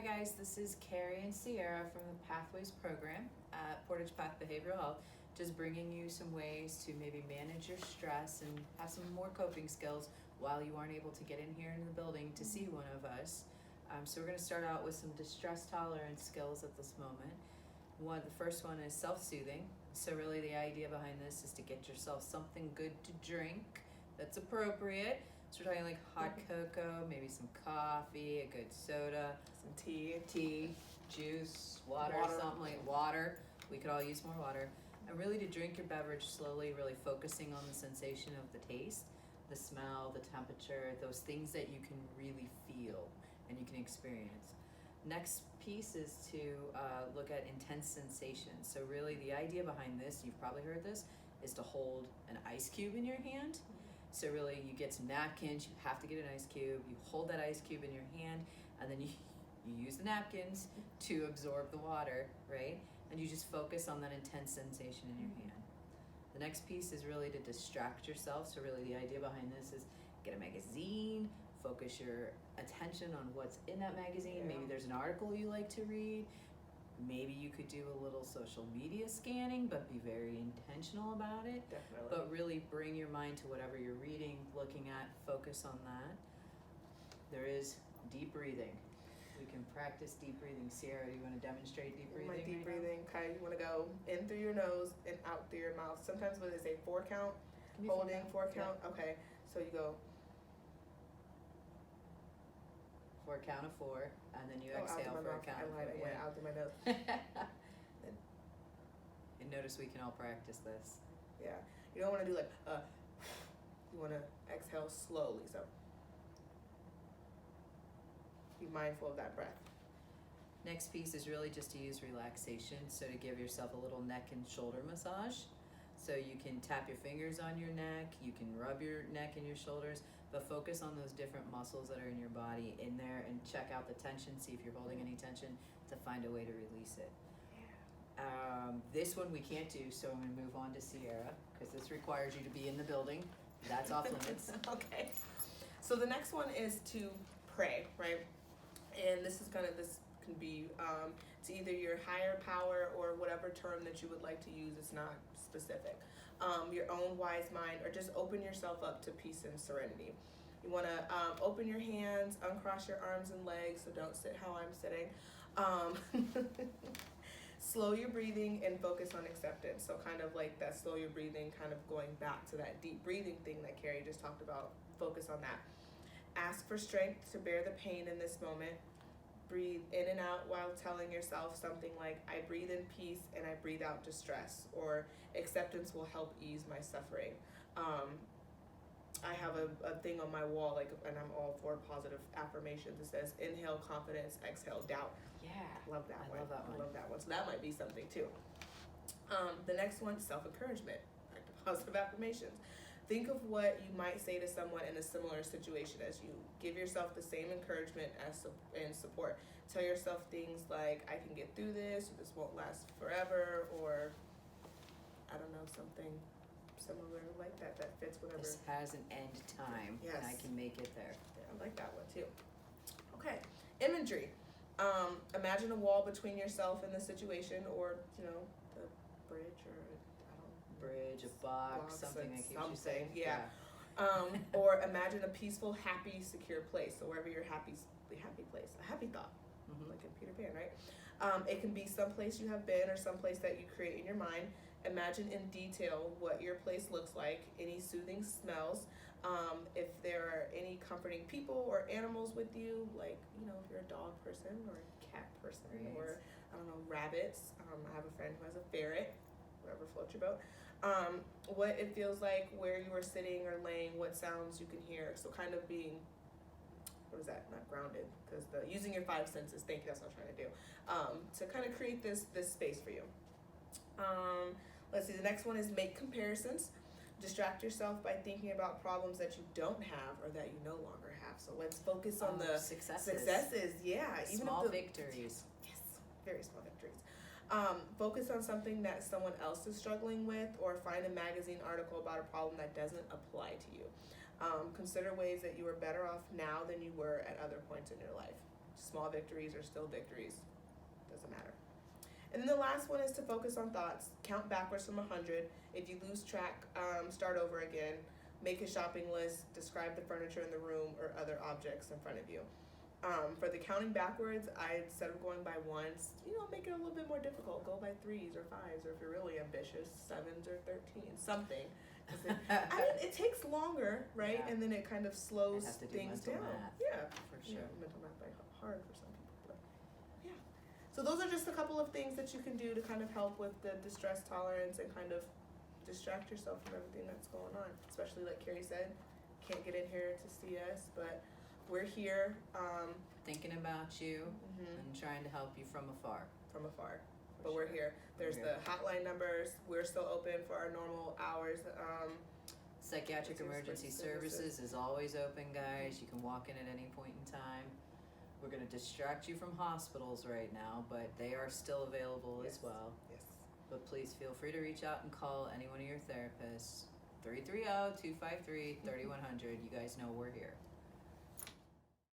guys, this is Carrie and Sierra from the Pathways program at Portage Path Behavioral Health, just bringing you some ways to maybe manage your stress and have some more coping skills while you aren't able to get in here in the building to see one of us. So we're going to start out with some distress tolerance skills at this moment. The first one is self-soothing. So really the idea behind this is to get yourself something good to drink that's appropriate. So we're talking like hot cocoa, maybe some coffee, a good soda, some tea, juice, water, something like water. We could all use more water. And really to drink your beverage slowly, really focusing on the sensation of the taste, the smell, the temperature, those things that you can really feel and you can experience. Next piece is to look at intense sensations. So really the idea behind this, you've probably heard this, is to hold an ice cube in your hand. So really you get some napkins, you have to get an ice cube, you hold that ice cube in your hand, and then you use the napkins to absorb the water, right? And you just focus on that intense sensation in your hand. The next piece is really to distract yourself. So really the idea behind this is get a magazine, focus your attention on what's in that magazine. Yeah. Maybe there's an article you like to read. Maybe you could do a little social media scanning, but be very intentional about it. Definitely. But really bring your mind to whatever you're reading, looking at, focus on that. There is deep breathing. We can practice deep breathing. Sierra, do you want to demonstrate deep breathing? My deep right breathing, okay, you want to go in through your nose and out through your mouth. Sometimes when they say 4 count, holding 4 count, okay, so you go. 4 count of 4, and then you exhale for a count of 4. I went out through my nose. And notice we can all practice this. Yeah, you don't want to do like, you want to exhale slowly, so be mindful of that breath. Next piece is really just to use relaxation, so to give yourself a little neck and shoulder massage. So you can tap your fingers on your neck, you can rub your neck and your shoulders, but focus on those different muscles that are in your body in there and check out the tension, see if you're holding any tension to find a way to release it. This one we can't do, so I'm gonna move on to Sierra, because this requires you to be in the building. That's off limits. Okay. So the next one is to pray, right? And this can be to either your higher power or whatever term that you would like to use. It's not specific. Your own wise mind, or just open yourself up to peace and serenity. You want to open your hands, uncross your arms and legs, so don't sit how I'm sitting. Slow your breathing and focus on acceptance. So kind of like that slow your breathing, kind of going back to that deep breathing thing that Carrie just talked about. Focus on that. Ask for strength to bear the pain in this moment. Breathe in and out while telling yourself something like, I breathe in peace and I breathe out distress, or acceptance will help ease my suffering. I have a thing on my wall, and I'm all for positive affirmations. It says, inhale confidence, exhale doubt. Yeah. Love that one. I love that one. I love that one. So that might be something too. The next one, self-encouragement, back to positive affirmations. Think of what you might say to someone in a similar situation as you. Give yourself the same encouragement and support. Tell yourself things like, I can get through this, or this won't last forever, or I don't know, something similar like that fits whatever. This has an end time, Yes. and I can make it there. Yeah, I like that one too. Okay, imagery. Imagine a wall between yourself and the situation, or the bridge, or Bridge, a box, something that keeps you safe. Yeah. Or imagine a peaceful, happy, secure place. So wherever your happy place, a happy thought, like in Peter Pan, right? It can be some place you have been or some place that you create in your mind. Imagine in detail what your place looks like, any soothing smells, if there are any comforting people or animals with you, like, if you're a dog person or a cat person, Right. or, I don't know, rabbits. I have a friend who has a ferret, whatever floats your boat. What it feels like, where you are sitting or laying, what sounds you can hear. So kind of being, not grounded, because using your 5 senses, thank you, that's what I'm trying to do, to kind of create this space for you. Let's see, the next one is make comparisons. Distract yourself by thinking about problems that you don't have or that you no longer have. So let's focus on the successes. Yeah, even small if victories. Yes, very small victories. Focus on something that someone else is struggling with, or find a magazine article about a problem that doesn't apply to you. Consider ways that you are better off now than you were at other points in your life. Small victories are still victories. Doesn't matter. And then the last one is to focus on thoughts. Count backwards from 100. If you lose track, start over again. Make a shopping list. Describe the furniture in the room or other objects in front of you. For the counting backwards, instead of going by ones, make it a little bit more difficult. Go by 3s or 5s, or if you're really ambitious, 7s or 13s, something. It takes longer, right? Yeah. And then it kind of slows I have to do things down. mental math. Yeah. For sure. Mental math by hard for some people, but yeah. So those are just a couple of things that you can do to kind of help with the distress tolerance and kind of distract yourself from everything that's going on. Especially like Carrie said, can't get in here to see us, but we're here Thinking about you mhm, and trying to help you from afar. from afar. For But we're sure. here. There's We're the hotline numbers. We're still open for our normal hours. Psychiatric What's your emergency services is always open, guys. You can walk in at any point in time. We're gonna distract you from hospitals right now, but they are still available Yes. as well. Yes. But please feel free to reach out and call any one of your therapists. 330-253-3100. You guys know we're here.